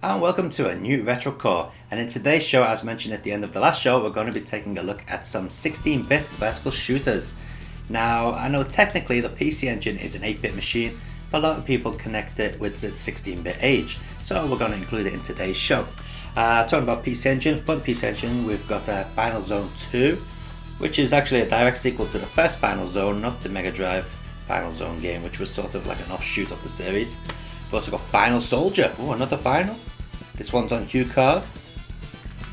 And welcome to a new Retro Core, and in today's show, as mentioned at the end of the last show, we're going to be taking a look at some 16-bit vertical shooters. Now, I know technically the PC Engine is an 8-bit machine, but a lot of people connect it with its 16-bit age, so we're going to include it in today's show. Talking about PC Engine, for the PC Engine we've got Final Zone 2, which is actually a direct sequel to the first Final Zone, not the Mega Drive Final Zone game, which was sort of like an offshoot of the series. We've also got Final Soldier, another Final. This one's on HuCard.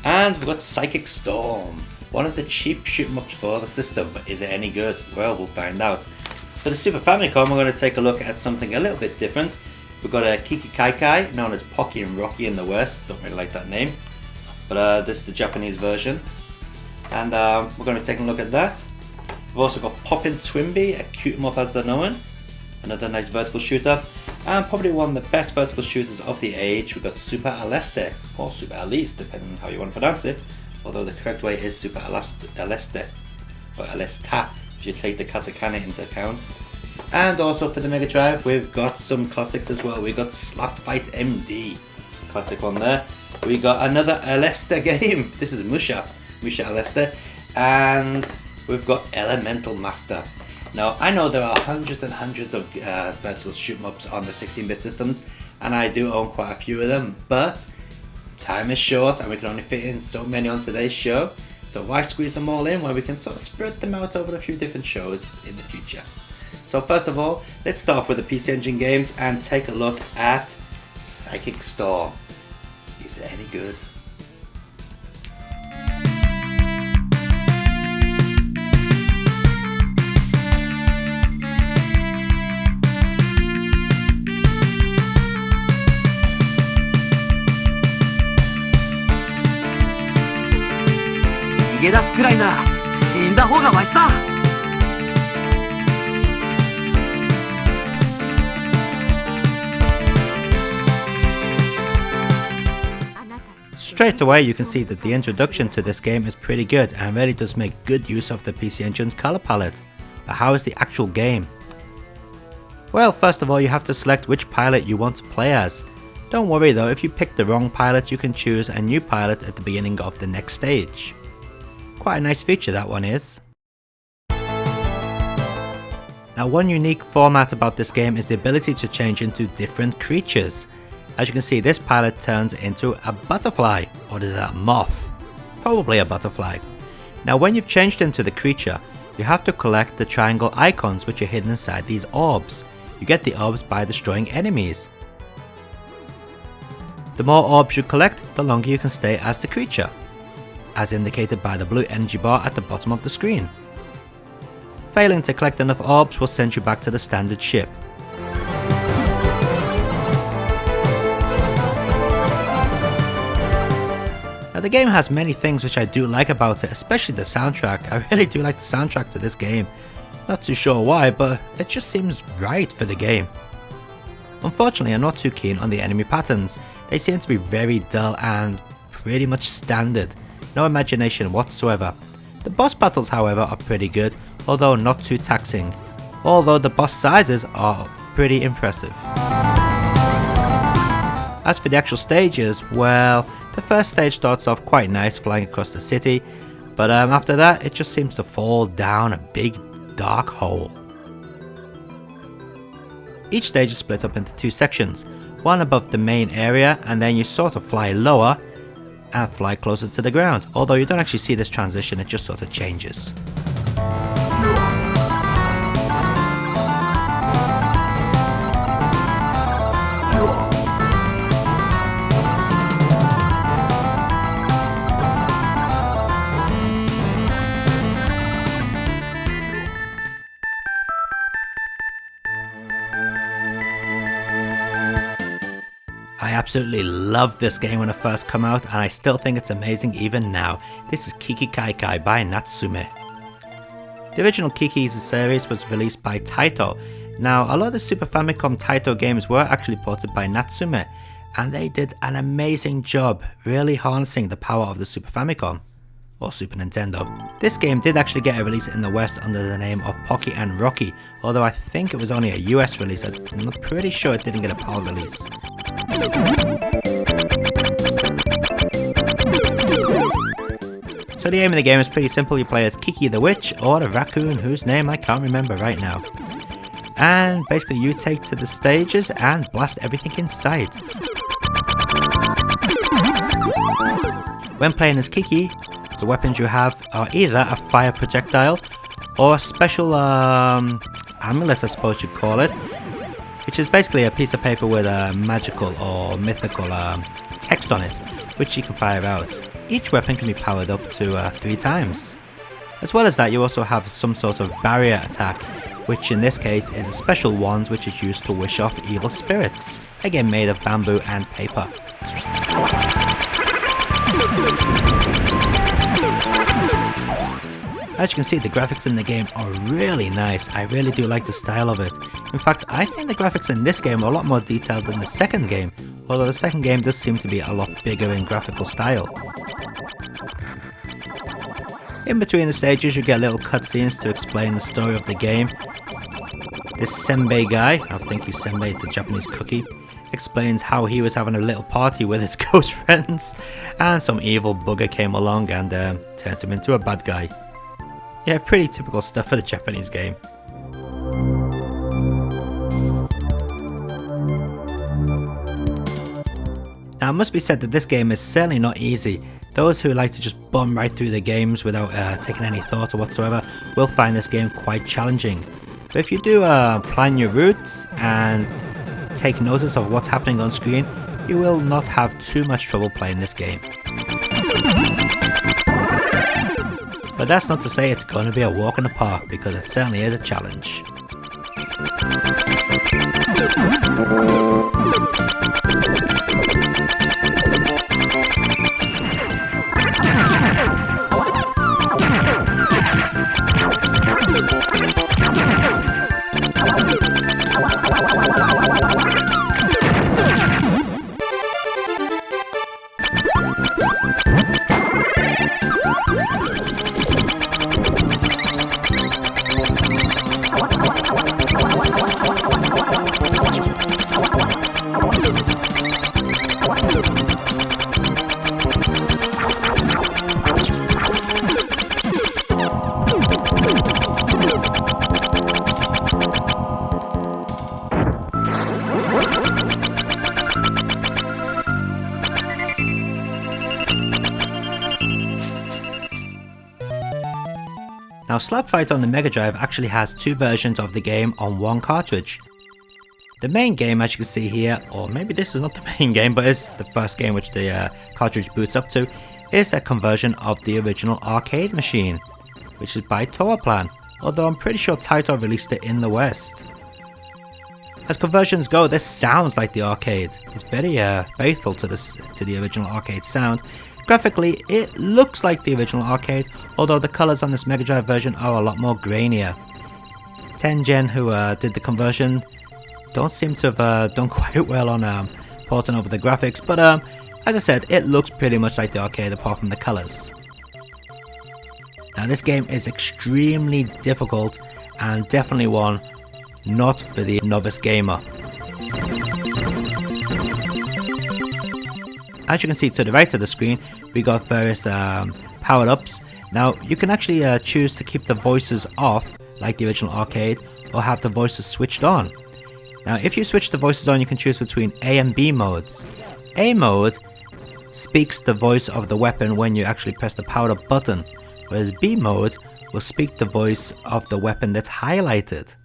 And we've got Psychic Storm, one of the cheap shoot-em-ups for the system, but is it any good? Well, we'll find out. For the Super Famicom, we're going to take a look at something a little bit different. We've got a Kikikaikai, known as Pocky and Rocky in the West. Don't really like that name, but this is the Japanese version. And we're going to take a look at that. We've also got Poppin' Twinbee, a cute-em-up as they're known. Another nice vertical shooter. And probably one of the best vertical shooters of the age, we've got Musha Aleste, or Super Aleste, depending on how you want to pronounce it. Although the correct way is Super Aleste, or Alesta, if you take the katakana into account. And also for the Mega Drive, we've got some classics as well. We've got Slap Fight MD, classic one there. We got another Aleste game. This is Musha Aleste. And we've got Elemental Master. Now, I know there are hundreds and hundreds of vertical shoot-em-ups on the 16-bit systems, and I do own quite a few of them, but time is short and we can only fit in so many on today's show, so why squeeze them all in when we can sort of spread them out over a few different shows in the future. So first of all, let's start off with the PC Engine games and take a look at Psychic Storm. Is it any good? Straight away you can see that the introduction to this game is pretty good and really does make good use of the PC Engine's color palette. But how is the actual game? Well, first of all you have to select which pilot you want to play as. Don't worry though, if you pick the wrong pilot you can choose a new pilot at the beginning of the next stage. Quite a nice feature that one is. Now, one unique format about this game is the ability to change into different creatures. As you can see, this pilot turns into a butterfly, or is that a moth? Probably a butterfly. Now when you've changed into the creature, you have to collect the triangle icons which are hidden inside these orbs. You get the orbs by destroying enemies. The more orbs you collect, the longer you can stay as the creature, as indicated by the blue energy bar at the bottom of the screen. Failing to collect enough orbs will send you back to the standard ship. Now the game has many things which I do like about it, especially the soundtrack. I really do like the soundtrack to this game. Not too sure why, but it just seems right for the game. Unfortunately, I'm not too keen on the enemy patterns. They seem to be very dull and pretty much standard. No imagination whatsoever. The boss battles, however, are pretty good, although not too taxing. Although the boss sizes are pretty impressive. As for the actual stages, well, the first stage starts off quite nice, flying across the city, but after that it just seems to fall down a big dark hole. Each stage is split up into two sections, one above the main area, and then you sort of fly lower and fly closer to the ground, although you don't actually see this transition, it just sort of changes. I absolutely loved this game when it first came out, and I still think it's amazing even now. This is Kikikaikai by Natsume. The original Kiki series was released by Taito. Now, a lot of the Super Famicom Taito games were actually ported by Natsume, and they did an amazing job really harnessing the power of the Super Famicom, or Super Nintendo. This game did actually get a release in the West under the name of Pocky and Rocky, although I think it was only a US release. I'm pretty sure it didn't get a PAL release. So the aim of the game is pretty simple. You play as Kiki the Witch, or the raccoon whose name I can't remember right now. And basically you take to the stages and blast everything in sight. When playing as Kiki, the weapons you have are either a fire projectile or a special amulet, I suppose you'd call it, which is basically a piece of paper with a magical or mythical text on it, which you can fire out. Each weapon can be powered up to 3 times. As well as that, you also have some sort of barrier attack, which in this case is a special wand which is used to wish off evil spirits, again made of bamboo and paper. As you can see, the graphics in the game are really nice. I really do like the style of it. In fact, I think the graphics in this game are a lot more detailed than the second game, although the second game does seem to be a lot bigger in graphical style. In between the stages you get little cutscenes to explain the story of the game. This Senbei guy, I think he's Senbei, it's a Japanese cookie, explains how he was having a little party with his ghost friends and some evil bugger came along and turned him into a bad guy. Yeah, pretty typical stuff for the Japanese game. Now it must be said that this game is certainly not easy. Those who like to just bum right through the games without taking any thought or whatsoever will find this game quite challenging. But if you do plan your routes and take notice of what's happening on screen, you will not have too much trouble playing this game. But that's not to say it's going to be a walk in the park, because it certainly is a challenge. Now Slap Fight on the Mega Drive actually has 2 versions of the game on 1 cartridge. The main game, as you can see here, or maybe this is not the main game, but it's the first game which the cartridge boots up to, is their conversion of the original arcade machine, which is by Toaplan, although I'm pretty sure Taito released it in the West. As conversions go, this sounds like the arcade. It's very faithful to the original arcade sound. Graphically, it looks like the original arcade, although the colours on this Mega Drive version are a lot more grainier. Tengen, who did the conversion, don't seem to have done quite well on porting over the graphics, but as I said, it looks pretty much like the arcade apart from the colours. Now this game is extremely difficult and definitely one not for the novice gamer. As you can see to the right of the screen, we got various power-ups. Now you can actually choose to keep the voices off like the original arcade, or have the voices switched on. Now if you switch the voices on, you can choose between A and B modes. A mode speaks the voice of the weapon when you actually press the power up button, whereas B mode will speak the voice of the weapon that's highlighted.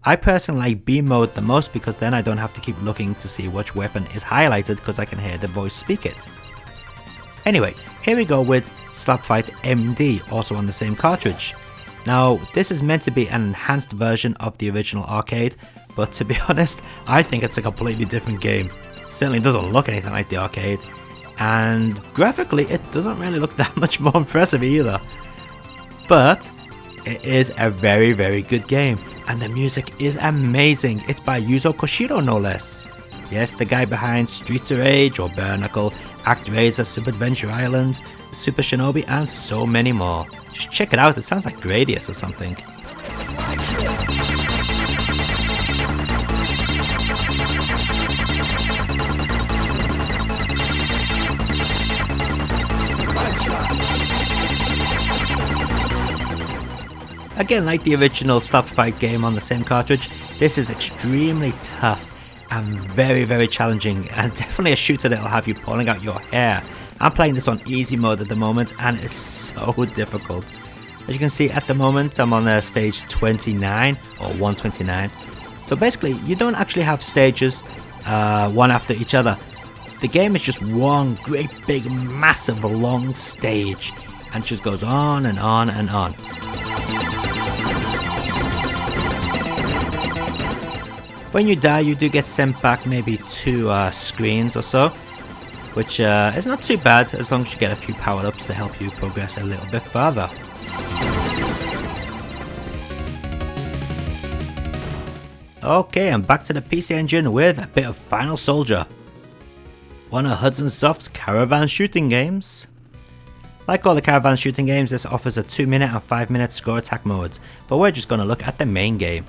I personally like B mode the most, because then I don't have to keep looking to see which weapon is highlighted, because I can hear the voice speak it. Anyway, here we go with Slap Fight MD, also on the same cartridge. Now this is meant to be an enhanced version of the original arcade, but to be honest, I think it's a completely different game. Certainly doesn't look anything like the arcade, and graphically it doesn't really look that much more impressive either. But it is a very, very good game, and the music is amazing. It's by Yuzo Koshiro, no less. Yes, the guy behind Streets of Rage or Bare Knuckle, ActRaiser, Super Adventure Island, Super Shinobi, and so many more. Just check it out, it sounds like Gradius or something. Again, like the original Slap Fight game on the same cartridge, this is extremely tough and very, very challenging, and definitely a shooter that'll have you pulling out your hair. I'm playing this on easy mode at the moment, and it's so difficult. As you can see at the moment, I'm on stage 29 or 129. So basically, you don't actually have stages one after each other. The game is just one great big massive long stage, and it just goes on and on and on. When you die, you do get sent back maybe 2 screens or so, which is not too bad as long as you get a few power-ups to help you progress a little bit further. Okay, and back to the PC Engine with a bit of Final Soldier, one of Hudson Soft's caravan shooting games. Like all the caravan shooting games, this offers a 2-minute and 5-minute score attack modes, but we're just going to look at the main game.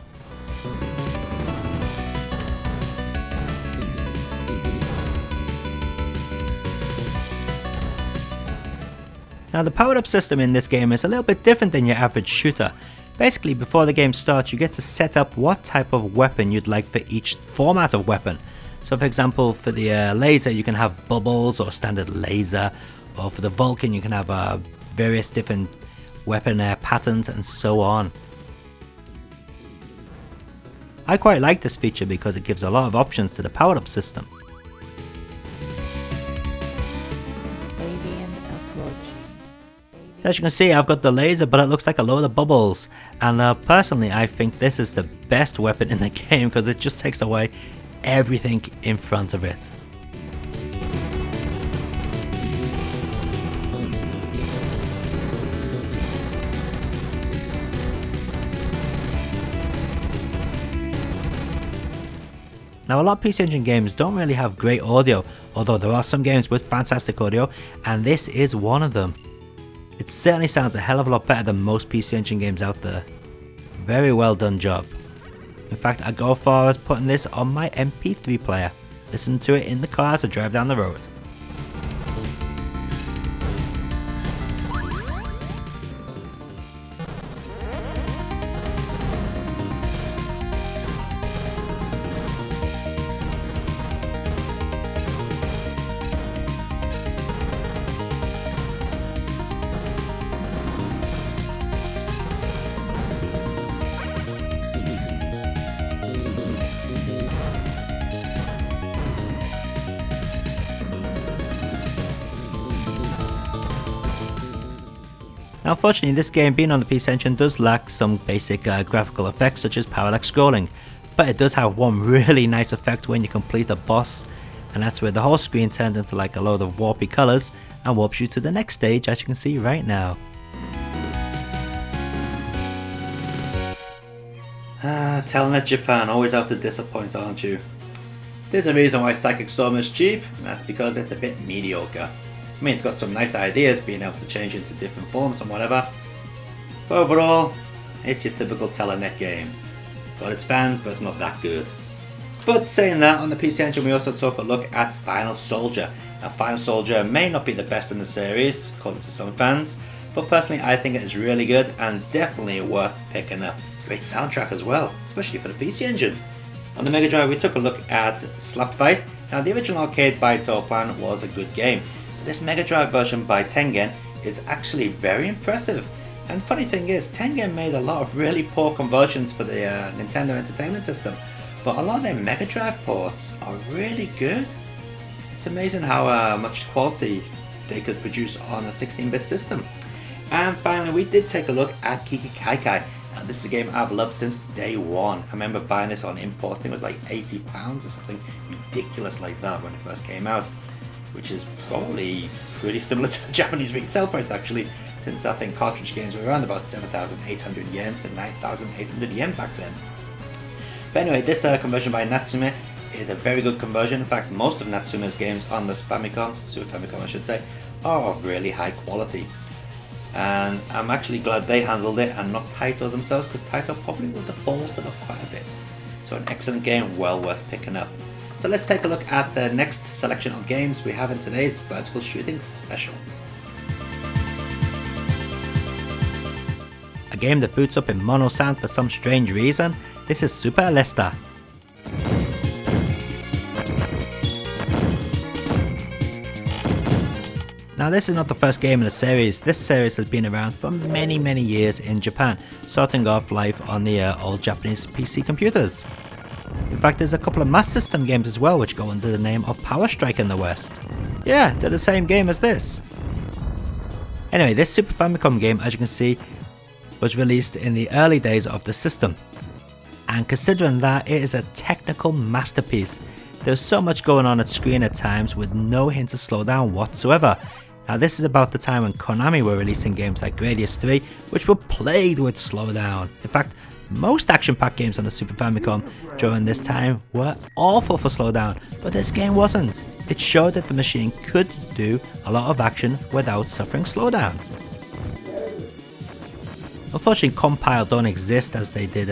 Now the powered up system in this game is a little bit different than your average shooter. Basically, before the game starts, you get to set up what type of weapon you'd like for each format of weapon. So for example, for the laser you can have bubbles or standard laser, or for the Vulcan you can have various different weapon patterns and so on. I quite like this feature because it gives a lot of options to the powered up system. As you can see, I've got the laser, but it looks like a load of bubbles, and personally I think this is the best weapon in the game because it just takes away everything in front of it. Now a lot of PC Engine games don't really have great audio, although there are some games with fantastic audio, and this is one of them. It certainly sounds a hell of a lot better than most PC Engine games out there. Very well done job. In fact, I go as far as putting this on my MP3 player, listening to it in the car as I drive down the road. Now unfortunately, this game being on the PC Engine does lack some basic graphical effects such as parallax scrolling, but it does have one really nice effect when you complete a boss, and that's where the whole screen turns into like a load of warpy colours and warps you to the next stage, as you can see right now. Telnet Japan, always out to disappoint, aren't you? There's a reason why Psychic Storm is cheap, and that's because it's a bit mediocre. I mean, it's got some nice ideas, being able to change into different forms and whatever, but overall, it's your typical Telenet game. Got its fans, but it's not that good. But saying that, on the PC Engine we also took a look at Final Soldier. Now Final Soldier may not be the best in the series, according to some fans, but personally I think it is really good and definitely worth picking up. Great soundtrack as well, especially for the PC Engine. On the Mega Drive we took a look at Slap Fight. Now the original arcade by Topan was a good game. This Mega Drive version by Tengen is actually very impressive, and funny thing is, Tengen made a lot of really poor conversions for the Nintendo Entertainment System, but a lot of their Mega Drive ports are really good. It's amazing how much quality they could produce on a 16-bit system. And finally we did take a look at Kikikaikai. And this is a game I've loved since day one. I remember buying this on import, I think it was like £80 or something ridiculous like that when it first came out, which is probably pretty similar to the Japanese retail price actually, since I think cartridge games were around about 7,800 yen to 9,800 yen back then. But anyway, this conversion by Natsume is a very good conversion. In fact, most of Natsume's games on the Famicom, Super Famicom I should say, are of really high quality. And I'm actually glad they handled it and not Taito themselves, because Taito probably would have ballsed it up quite a bit. So an excellent game, well worth picking up. So let's take a look at the next selection of games we have in today's vertical shooting special. A game that boots up in mono sound for some strange reason. This is Musha Aleste. Now this is not the first game in the series. This series has been around for many years in Japan, starting off life on the old Japanese PC computers. In fact, there's a couple of Master System games as well which go under the name of Power Strike in the West. Yeah, they're the same game as this. Anyway, this Super Famicom game, as you can see, was released in the early days of the system. And considering that, it is a technical masterpiece. There's so much going on at screen at times with no hint of slowdown whatsoever. Now this is about the time when Konami were releasing games like Gradius 3, which were plagued with slowdown. In fact, most action-packed games on the Super Famicom during this time were awful for slowdown, but this game wasn't. It showed that the machine could do a lot of action without suffering slowdown. Unfortunately, Compile don't exist as they did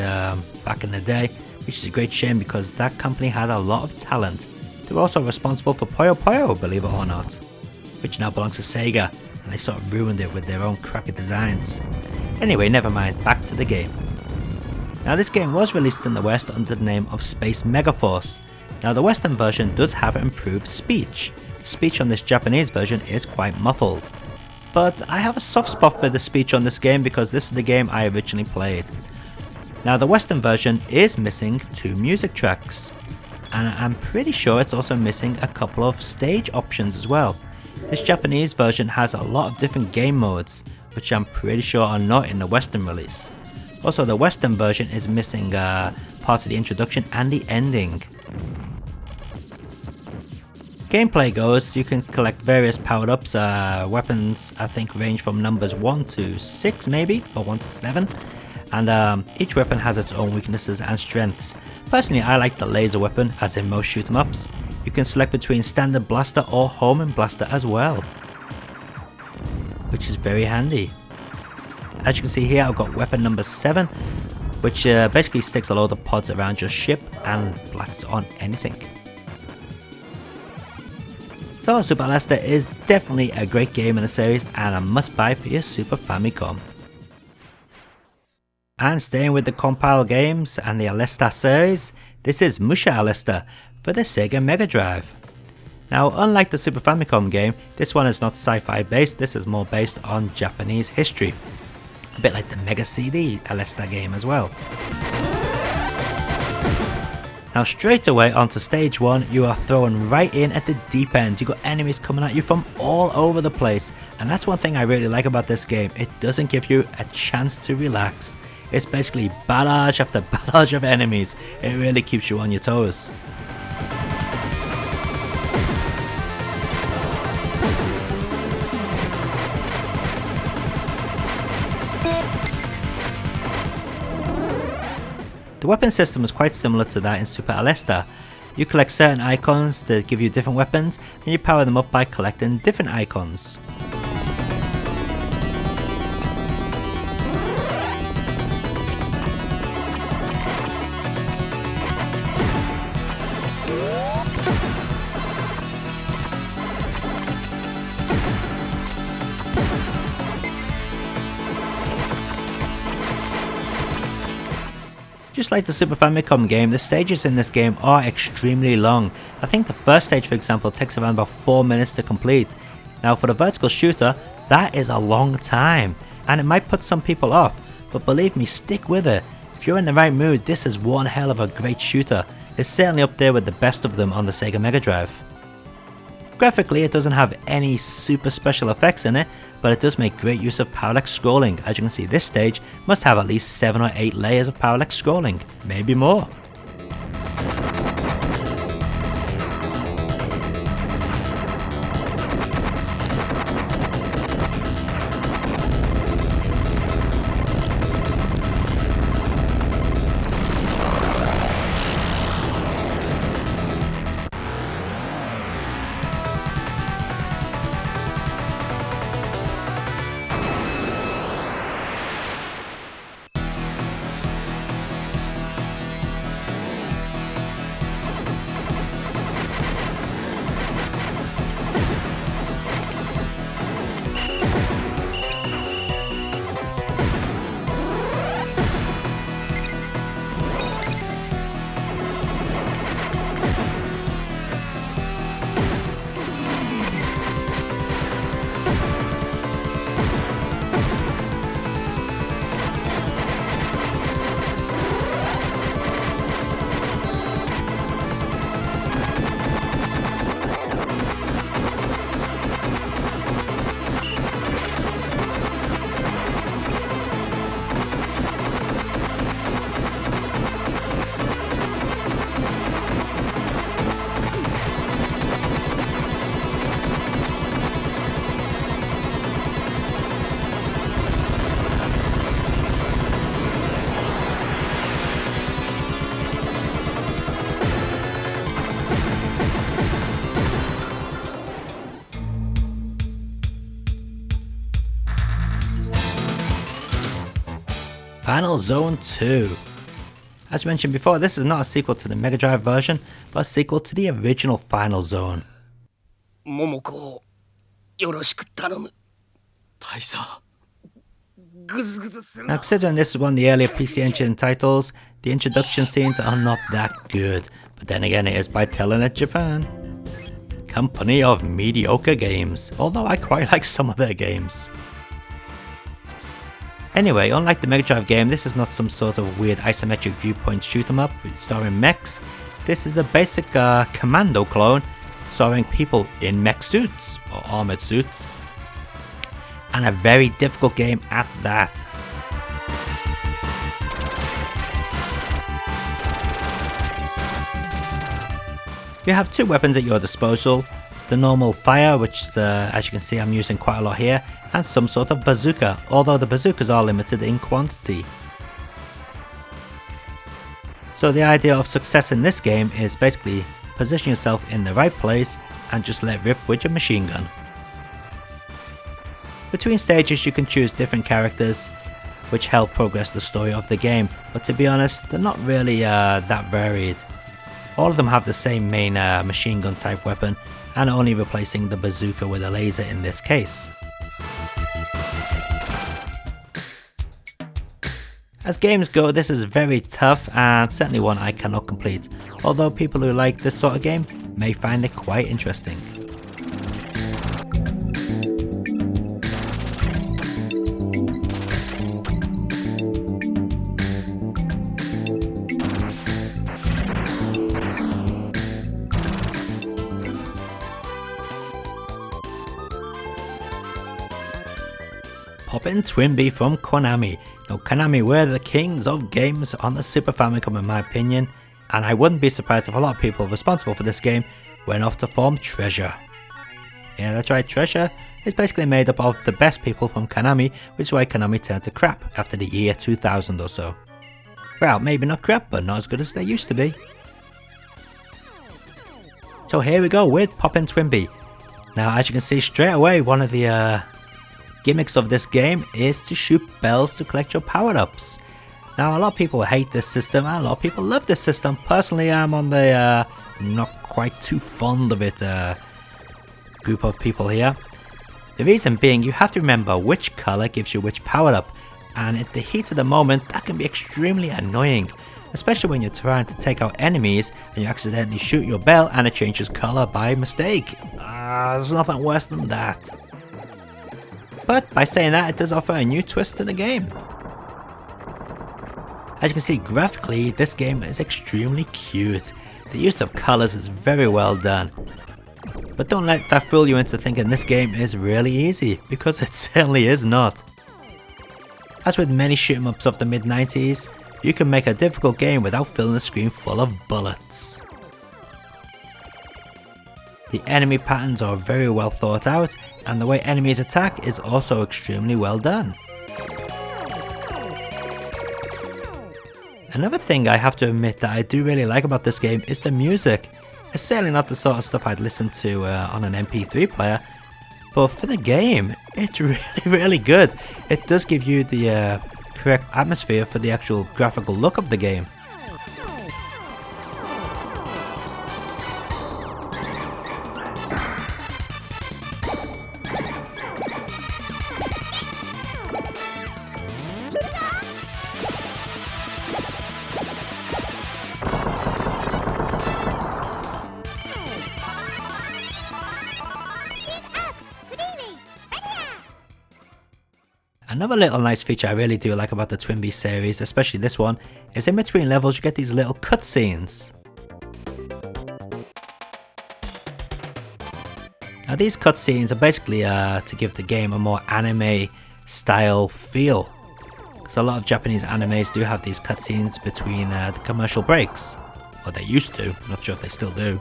back in the day, which is a great shame because that company had a lot of talent. They were also responsible for Puyo Puyo, believe it or not, which now belongs to Sega, and they sort of ruined it with their own crappy designs. Anyway, never mind, back to the game. Now this game was released in the West under the name of Space Megaforce. Now the Western version does have improved speech. The speech on this Japanese version is quite muffled. But I have a soft spot for the speech on this game because this is the game I originally played. Now the Western version is missing 2 music tracks, and I'm pretty sure it's also missing a couple of stage options as well. This Japanese version has a lot of different game modes, which I'm pretty sure are not in the Western release. Also, the Western version is missing parts of the introduction and the ending. Gameplay goes, you can collect various powered-ups, weapons I think range from numbers 1 to 6 maybe, or 1 to 7. And each weapon has its own weaknesses and strengths. Personally, I like the laser weapon, as in most shoot 'em ups. You can select between standard blaster or homing blaster as well, which is very handy. As you can see here, I've got weapon number 7, which basically sticks a load of pods around your ship and blasts on anything. So Musha Aleste is definitely a great game in the series and a must buy for your Super Famicom. And staying with the Compile games and the Aleste series, this is Musha Aleste for the Sega Mega Drive. Now, unlike the Super Famicom game, this one is not sci-fi based, this is more based on Japanese history. A bit like the Mega CD Aleste game as well. Now straight away onto stage 1, you are thrown right in at the deep end. You got enemies coming at you from all over the place, and that's one thing I really like about this game. It doesn't give you a chance to relax. It's basically barrage after barrage of enemies. It really keeps you on your toes. The weapon system is quite similar to that in Musha Aleste. You collect certain icons that give you different weapons, and you power them up by collecting different icons. Just like the Super Famicom game, the stages in this game are extremely long. I think the first stage, for example, takes around about 4 minutes to complete. Now for the vertical shooter, that is a long time, and it might put some people off, but believe me, stick with it. If you're in the right mood, this is one hell of a great shooter. It's certainly up there with the best of them on the Sega Mega Drive. Graphically, it doesn't have any super special effects in it, but it does make great use of parallax scrolling. As you can see, this stage must have at least 7 or 8 layers of parallax scrolling, maybe more. Final Zone 2. As mentioned before, this is not a sequel to the Mega Drive version, but a sequel to the original Final Zone. Now, considering this is one of the earlier PC Engine titles, the introduction scenes are not that good, but then again it is by Telenet Japan. Company of mediocre games, although I quite like some of their games. Anyway, unlike the Mega Drive game, this is not some sort of weird isometric viewpoint shoot 'em up starring mechs. This is a basic Commando clone starring people in mech suits, or armoured suits. And a very difficult game at that. You have two weapons at your disposal. The normal fire, which as you can see I'm using quite a lot here, and some sort of bazooka, although the bazookas are limited in quantity. So the idea of success in this game is basically position yourself in the right place and just let rip with your machine gun. Between stages you can choose different characters which help progress the story of the game, but to be honest they're not really that varied. All of them have the same main machine gun type weapon and only replacing the bazooka with a laser in this case. As games go, this is very tough and certainly one I cannot complete, although people who like this sort of game may find it quite interesting. Poppin' Twinbee from Konami. Now Konami were the kings of games on the Super Famicom in my opinion, and I wouldn't be surprised if a lot of people responsible for this game went off to form Treasure. Yeah, that's right, Treasure is basically made up of the best people from Konami, which is why Konami turned to crap after the year 2000 or so. Well, maybe not crap, but not as good as they used to be. So here we go with Poppin' Twinbee. Now as you can see straight away, one of the gimmicks of this game is to shoot bells to collect your power-ups. Now a lot of people hate this system and a lot of people love this system. Personally I'm on the not quite too fond of it group of people here. The reason being you have to remember which colour gives you which power-up, and at the heat of the moment that can be extremely annoying, especially when you're trying to take out enemies and you accidentally shoot your bell and it changes colour by mistake. There's nothing worse than that. But by saying that, it does offer a new twist to the game. As you can see graphically, this game is extremely cute. The use of colours is very well done. But don't let that fool you into thinking this game is really easy, because it certainly is not. As with many shoot 'em ups of the mid-90s, you can make a difficult game without filling the screen full of bullets. The enemy patterns are very well thought out, and the way enemies attack is also extremely well done. Another thing I have to admit that I do really like about this game is the music. It's certainly not the sort of stuff I'd listen to on an MP3 player, but for the game, it's really good. It does give you the correct atmosphere for the actual graphical look of the game. Another little nice feature I really do like about the Twinbee series, especially this one, is in between levels you get these little cutscenes. Now these cutscenes are basically to give the game a more anime style feel. Because a lot of Japanese animes do have these cutscenes between the commercial breaks. Or they used to, I'm not sure if they still do.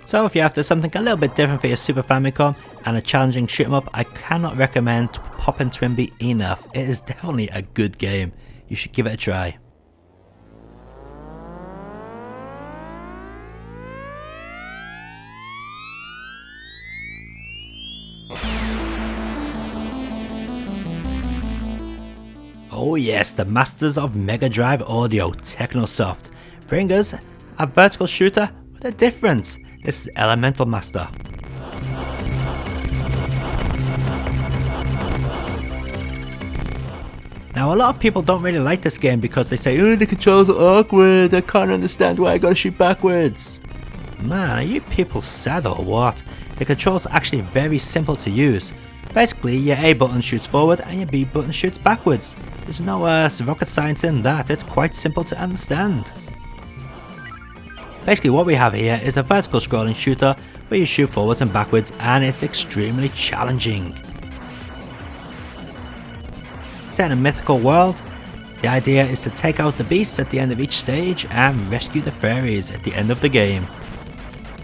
So if you're after something a little bit different for your Super Famicom and a challenging shoot 'em up, I cannot recommend Pocky and Twinbee enough. It is definitely a good game. You should give it a try. Oh yes, the masters of Mega Drive audio, Technosoft, bring us a vertical shooter with a difference. This is Elemental Master. Now a lot of people don't really like this game because they say, oh, the controls are awkward, I can't understand why I gotta shoot backwards. Man, are you people sad or what? The controls are actually very simple to use. Basically, your A button shoots forward and your B button shoots backwards. There's no rocket science in that, it's quite simple to understand. Basically what we have here is a vertical scrolling shooter where you shoot forwards and backwards, and it's extremely challenging. Set in a mythical world, the idea is to take out the beasts at the end of each stage and rescue the fairies at the end of the game.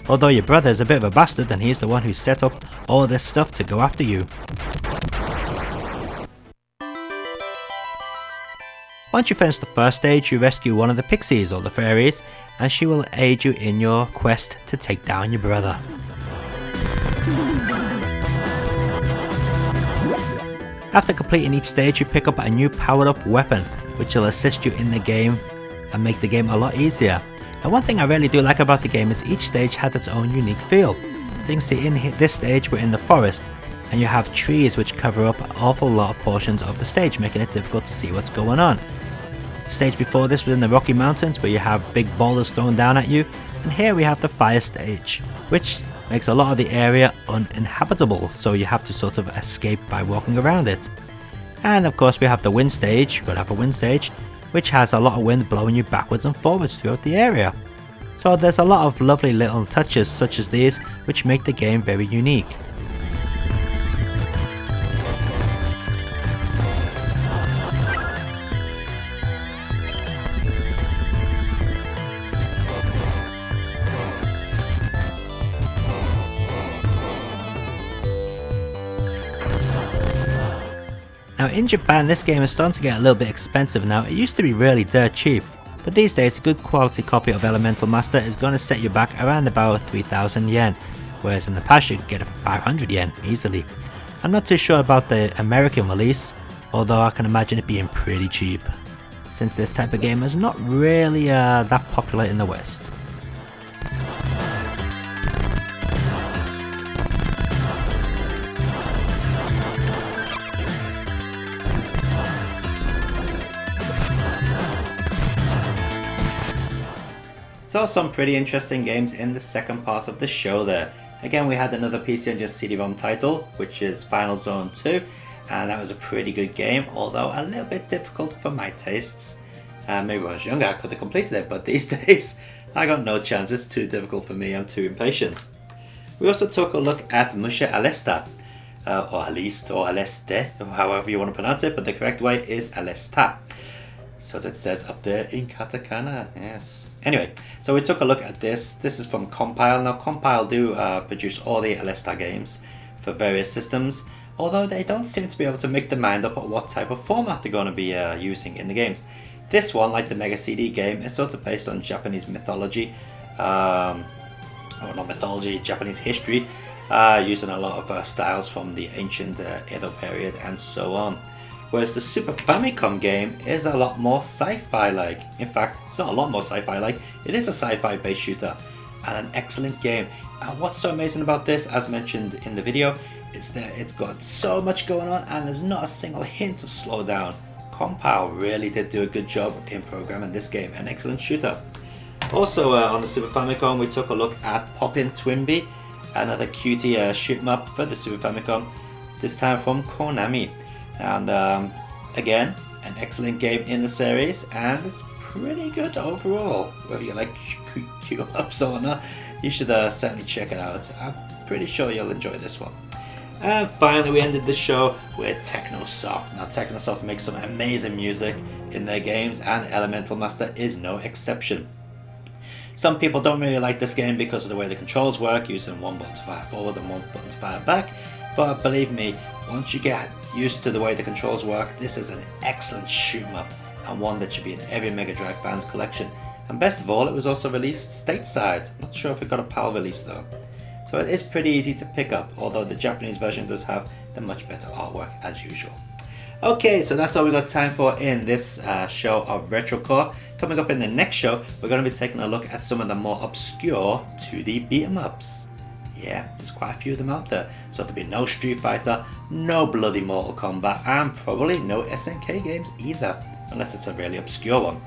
Although your brother is a bit of a bastard and he's the one who set up all this stuff to go after you. Once you finish the first stage, you rescue one of the pixies or the fairies, and she will aid you in your quest to take down your brother. After completing each stage, you pick up a new powered up weapon, which will assist you in the game and make the game a lot easier. And one thing I really do like about the game is each stage has its own unique feel. You can see in this stage we're in the forest, and you have trees which cover up an awful lot of portions of the stage, making it difficult to see what's going on. The stage before this was in the Rocky Mountains, where you have big boulders thrown down at you, and here we have the fire stage, which makes a lot of the area uninhabitable, so you have to sort of escape by walking around it. And of course we have the wind stage, you've got to have a wind stage, which has a lot of wind blowing you backwards and forwards throughout the area. So there's a lot of lovely little touches such as these which make the game very unique. Now in Japan this game is starting to get a little bit expensive now. It used to be really dirt cheap, but these days a good quality copy of Elemental Master is going to set you back around about 3,000 yen, whereas in the past you could get it for 500 yen easily. I'm not too sure about the American release, although I can imagine it being pretty cheap, since this type of game is not really that popular in the West. So some pretty interesting games in the second part of the show there. Again, we had another PC Engine CD-ROM title, which is Final Zone 2, and that was a pretty good game, although a little bit difficult for my tastes. Maybe when I was younger I could have completed it, but these days I got no chance. It's too difficult for me, I'm too impatient. We also took a look at Musha Aleste, or Aliste, or Aleste, however you want to pronounce it, but the correct way is Alesta. So as it says up there in katakana, yes. Anyway, so we took a look at this. This is from Compile. Now Compile do produce all the Alesta games for various systems, although they don't seem to be able to make their mind up on what type of format they're going to be using in the games. This one, like the Mega CD game, is sort of based on Japanese mythology, or not mythology, Japanese history, using a lot of styles from the ancient Edo period and so on. Whereas the Super Famicom game is a lot more sci-fi like. In fact, it's not a lot more sci-fi like, it is a sci-fi based shooter and an excellent game. And what's so amazing about this, as mentioned in the video, is that it's got so much going on and there's not a single hint of slowdown. Compile really did do a good job in programming this game, an excellent shooter. Also on the Super Famicom we took a look at Pocky and Twinbee, another cutie shoot 'em up for the Super Famicom, this time from Konami. And again, an excellent game in the series, and it's pretty good overall. Whether you like shoot 'em ups or not, you should certainly check it out. I'm pretty sure you'll enjoy this one. And finally we ended the show with Technosoft. Now Technosoft makes some amazing music in their games, and Elemental Master is no exception. Some people don't really like this game because of the way the controls work, using one button to fire forward and one button to fire back, but believe me, once you get used to the way the controls work, this is an excellent shoot 'em up, and one that should be in every Mega Drive fan's collection. And best of all, it was also released stateside. Not sure if it got a PAL release though. So it is pretty easy to pick up, although the Japanese version does have the much better artwork as usual. Okay, so that's all we got time for in this show of Retrocore. Coming up in the next show, we're going to be taking a look at some of the more obscure 2D beat-em-ups. Yeah, there's quite a few of them out there. So there'll be no Street Fighter, no bloody Mortal Kombat, and probably no SNK games either, unless it's a really obscure one.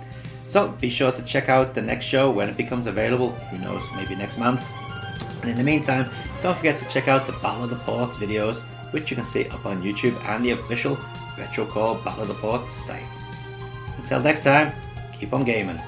So be sure to check out the next show when it becomes available. Who knows, maybe next month. And in the meantime, don't forget to check out the Battle of the Ports videos, which you can see up on YouTube and the official Retrocore Battle of the Ports site. Until next time, keep on gaming.